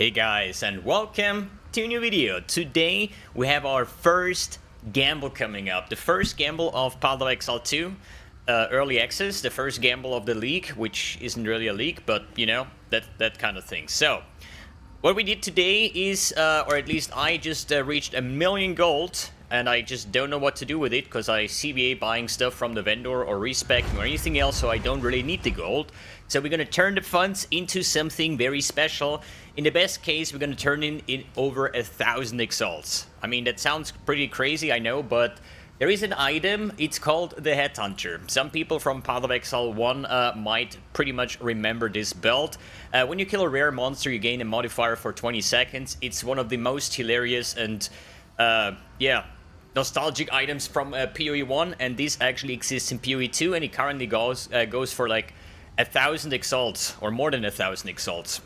Hey guys, and welcome to a new video. Today we have our first gamble coming up. The first gamble of Path of Exile 2 early access, the first gamble of the league, which isn't really a league, but you know, that kind of thing. So what we did today is, or at least I just reached 1,000,000 gold, and I just don't know what to do with it because I CBA buying stuff from the vendor or respecting or anything else, so I don't really need the gold. So we're gonna turn the funds into something very special. In the best case, we're gonna turn in over 1,000 exalts. I mean, that sounds pretty crazy, I know, but there is an item, it's called the Headhunter. Some people from Path of Exile 1 might pretty much remember this belt. When you kill a rare monster, you gain a modifier for 20 seconds. It's one of the most hilarious and, nostalgic items from PoE 1, and this actually exists in PoE 2, and it currently goes for like 1,000 exalts, or more than 1,000 exalts.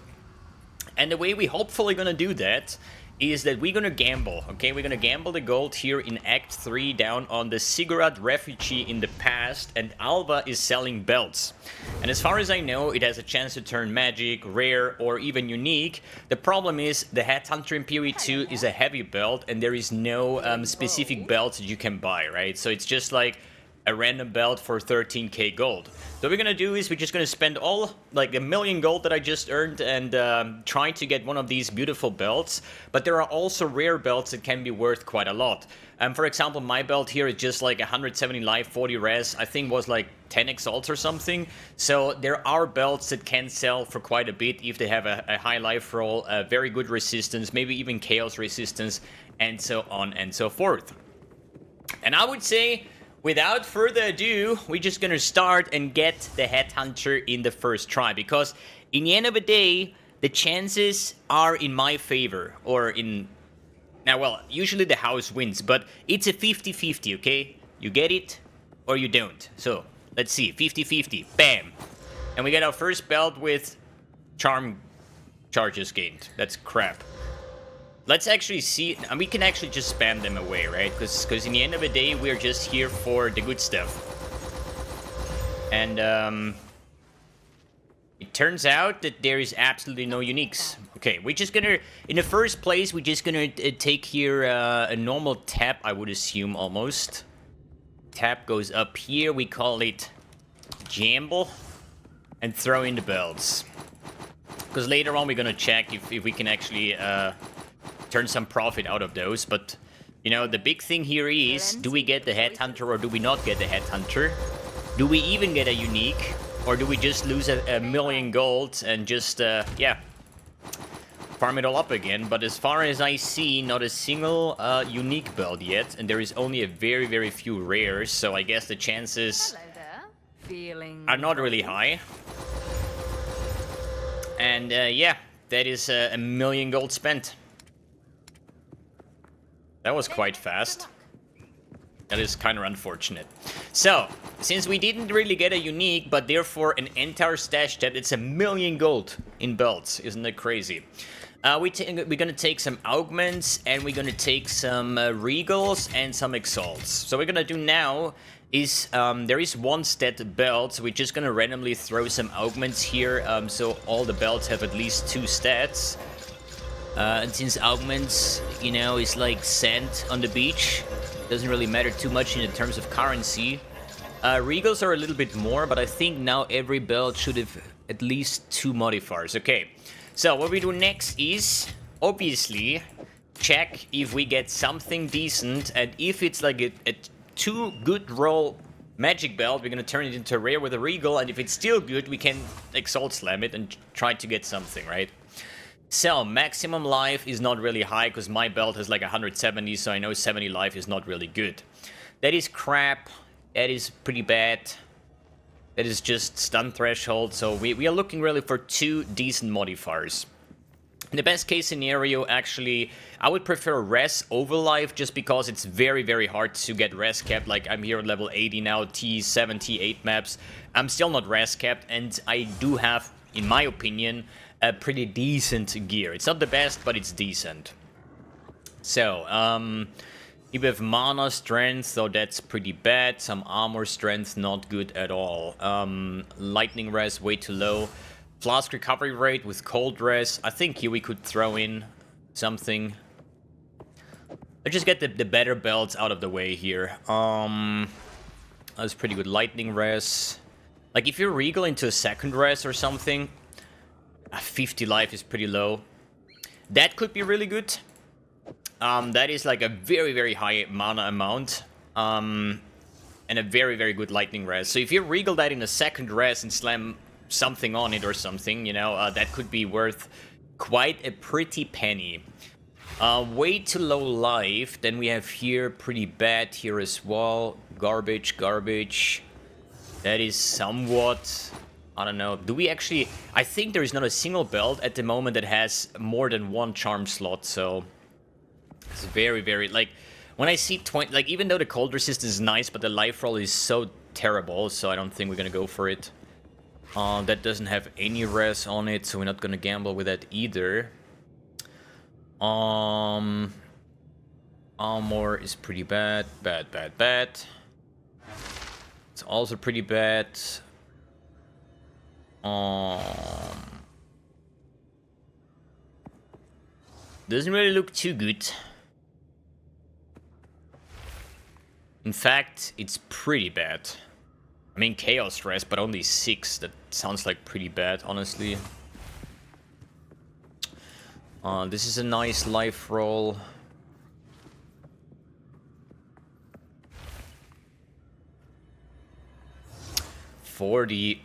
And the way we hopefully gonna do that is that we're gonna gamble, okay? We're gonna gamble the gold here in Act 3 down on the Ziggurat Refugee in the past, and Alva is selling belts. And as far as I know, it has a chance to turn magic, rare, or even unique. The problem is the Headhunter in PoE 2 is a heavy belt, and there is no specific belts that you can buy, right? So it's just like a random belt for 13k gold. So what we're gonna do is we're just gonna spend all like 1,000,000 gold that I just earned and try to get one of these beautiful belts. But there are also rare belts that can be worth quite a lot. For example, my belt here is just like 170 life, 40 res. I think was like 10 exalts or something. So there are belts that can sell for quite a bit if they have a high life roll, a very good resistance, maybe even chaos resistance, and so on and so forth. And I would say, without further ado, we're just gonna start and get the Headhunter in the first try, because in the end of the day, the chances are in my favor, or in... Now, well, usually the house wins, but it's a 50-50, okay? You get it, or you don't. So, let's see, 50-50, bam! And we get our first belt with charm charges gained. That's crap. Let's actually see, and we can actually just spam them away, right? Because in the end of the day, we're just here for the good stuff. And it turns out that there is absolutely no uniques. Okay, we're just gonna, in the first place, we're just gonna take here a normal tap, I would assume, almost. Tap goes up here, we call it Jamble, and throw in the belts. Because later on, we're gonna check if we can actually... turn some profit out of those, but you know, the big thing here is, do we get the Headhunter or do we not get the Headhunter? Do we even get a unique, or do we just lose a 1,000,000 gold and just farm it all up again? But as far as I see, not a single unique belt yet, and there is only a very, very few rares, so I guess the chances are not really high. And yeah, that is 1,000,000 gold spent. That was quite fast. That is kind of unfortunate. So, since we didn't really get a unique, but therefore an entire stash tab, it's 1,000,000 gold in belts. Isn't that crazy? We're gonna take some augments, and we're gonna take some regals and some exalts. So what we're gonna do now is, there is one stat belt, so we're just gonna randomly throw some augments here, so all the belts have at least 2 stats. And since augments, you know, is like sand on the beach, doesn't really matter too much in terms of currency. Regals are a little bit more, but I think now every belt should have at least 2 modifiers. Okay, so what we do next is, obviously, check if we get something decent, and if it's like a 2 good roll magic belt, we're gonna turn it into a rare with a regal, and if it's still good, we can exalt slam it and try to get something, right? So, maximum life is not really high, because my belt has like 170, so I know 70 life is not really good. That is crap. That is pretty bad. That is just stun threshold, so we are looking really for 2 decent modifiers. In the best case scenario, actually, I would prefer res over life, just because it's very, very hard to get res capped. Like, I'm here at level 80 now, T7, T8 maps. I'm still not res capped, and I do have, in my opinion, a pretty decent gear. It's not the best, but it's decent. So, you have mana strength, so that's pretty bad. Some armor strength, not good at all. Lightning res, way too low. Flask recovery rate with cold res. I think here we could throw in something. Let's just get the better belts out of the way here. That's pretty good. Lightning res. Like, if you regal into a second res or something, 50 life is pretty low. That could be really good. That is like a very, very high mana amount. And a very, very good lightning res. So if you regal that in a second res and slam something on it or something, you know, that could be worth quite a pretty penny. Way too low life. Then we have here pretty bad here as well. Garbage, garbage. That is somewhat... I don't know. Do we actually... I think there is not a single belt at the moment that has more than one charm slot, so... It's very, very... Like, when I see 20... Like, even though the cold resistance is nice, but the life roll is so terrible, so I don't think we're gonna go for it. That doesn't have any res on it, so we're not gonna gamble with that either. Armor is pretty bad. Bad, bad, bad. It's also pretty bad. Doesn't really look too good. In fact, it's pretty bad. I mean, Chaos Res, but only 6. That sounds like pretty bad, honestly. This is a nice life roll. $40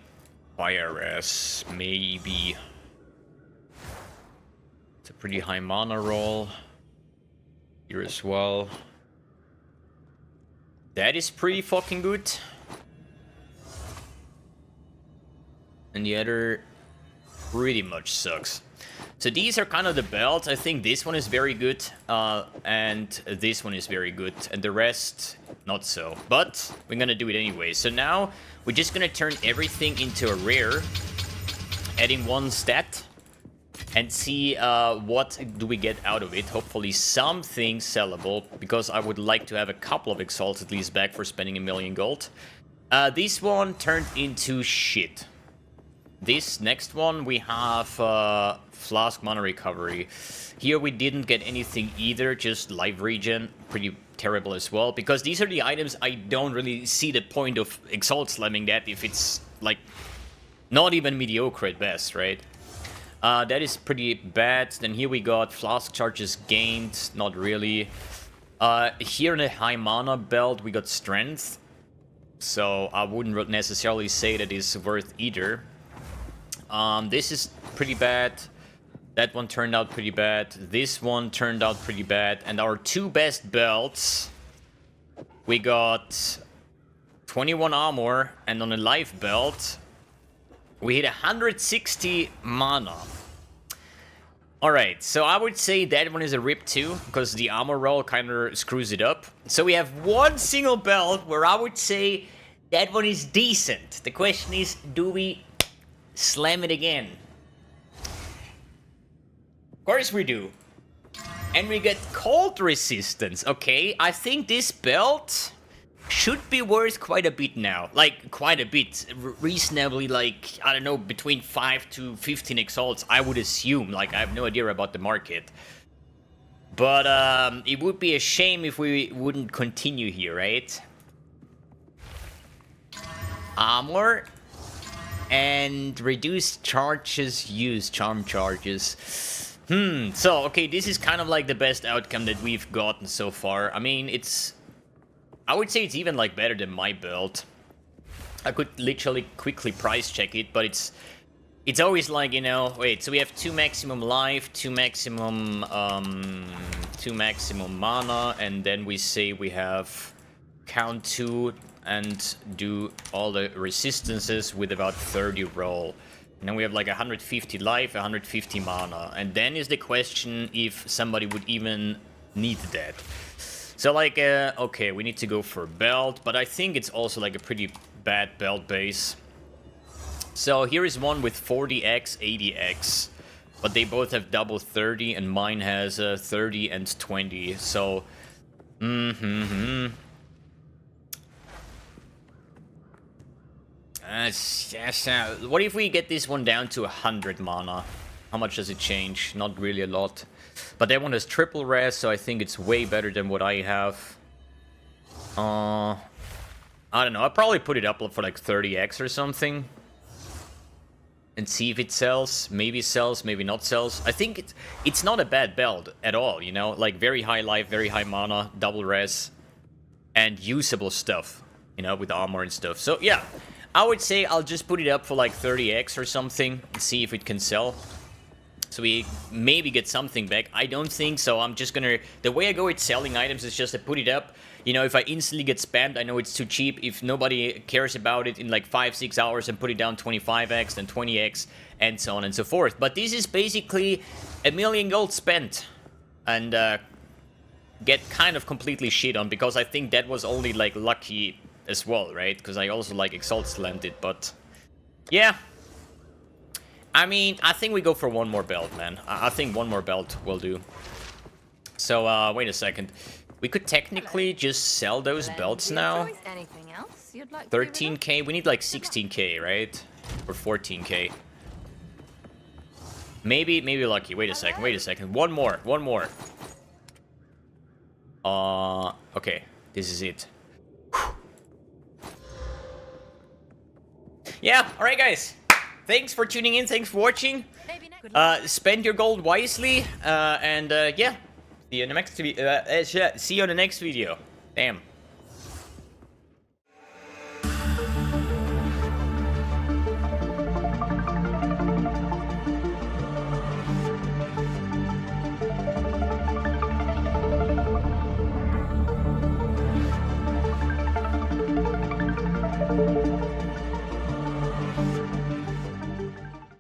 Fire Res, maybe. It's a pretty high mana roll. Here as well. That is pretty fucking good. And the other pretty much sucks. So these are kind of the belts. I think this one is very good, and this one is very good, and the rest, not so. But we're gonna do it anyway. So now we're just gonna turn everything into a rare, adding 1 stat, and see what do we get out of it. Hopefully something sellable, because I would like to have a couple of exalts at least back for spending 1,000,000 gold. This one turned into shit. This next one, we have Flask Mana Recovery. Here we didn't get anything either, just Life Regen. Pretty terrible as well, because these are the items I don't really see the point of Exalt slamming that if it's, like, not even mediocre at best, right? That is pretty bad. Then here we got Flask Charges Gained, not really. Here in the High Mana belt, we got Strength. So I wouldn't necessarily say that is worth either. This is pretty bad. That one turned out pretty bad. This one turned out pretty bad. And our 2 best belts, we got 21 armor, and on a life belt, we hit 160 mana. Alright, so I would say that one is a rip too, because the armor roll kind of screws it up. So we have 1 single belt where I would say that one is decent. The question is, do we slam it again? Of course we do. And we get cold resistance. Okay, I think this belt should be worth quite a bit now. Like, quite a bit. Reasonably, like, I don't know, between 5 to 15 exalts, I would assume. Like, I have no idea about the market. But, it would be a shame if we wouldn't continue here, right? Armor. And reduced charges used, charm charges. So, okay, this is kind of like the best outcome that we've gotten so far. I mean, it's... I would say it's even, like, better than my belt. I could literally quickly price check it, but it's always like, you know... Wait, so we have 2 maximum life, 2 maximum mana, and then we say we have count 2... and do all the resistances with about 30 roll. And then we have like 150 life, 150 mana. And then is the question if somebody would even need that. So like, okay, we need to go for belt, but I think it's also like a pretty bad belt base. So here is one with 40x, 80x. But they both have double 30, and mine has 30 and 20. So, What if we get this one down to 100 mana? How much does it change? Not really a lot. But that one has triple res, so I think it's way better than what I have. I don't know. I'll probably put it up for like 30x or something. And see if it sells. Maybe sells, maybe not sells. I think it's not a bad build at all, you know? Like, very high life, very high mana, double res. And usable stuff, you know, with armor and stuff. So, yeah. I would say I'll just put it up for like 30x or something. And see if it can sell. So we maybe get something back. I don't think so. I'm just gonna... The way I go with selling items is just to put it up. You know, if I instantly get spammed, I know it's too cheap. If nobody cares about it in like 5-6 hours and put it down 25x, then 20x, and so on and so forth. But this is basically 1 million gold spent. And get kind of completely shit on. Because I think that was only like lucky as well, right? Because I also like Exalt slammed it, but... Yeah. I mean, I think we go for one more belt, man. I think one more belt will do. So, wait a second. We could technically just sell those belts now. 13k? We need like 16k, right? Or 14k. Maybe lucky. Wait a second. One more. Okay. This is it. Yeah, alright guys. Thanks for tuning in, thanks for watching. Spend your gold wisely, and yeah. See you in the next video. Damn.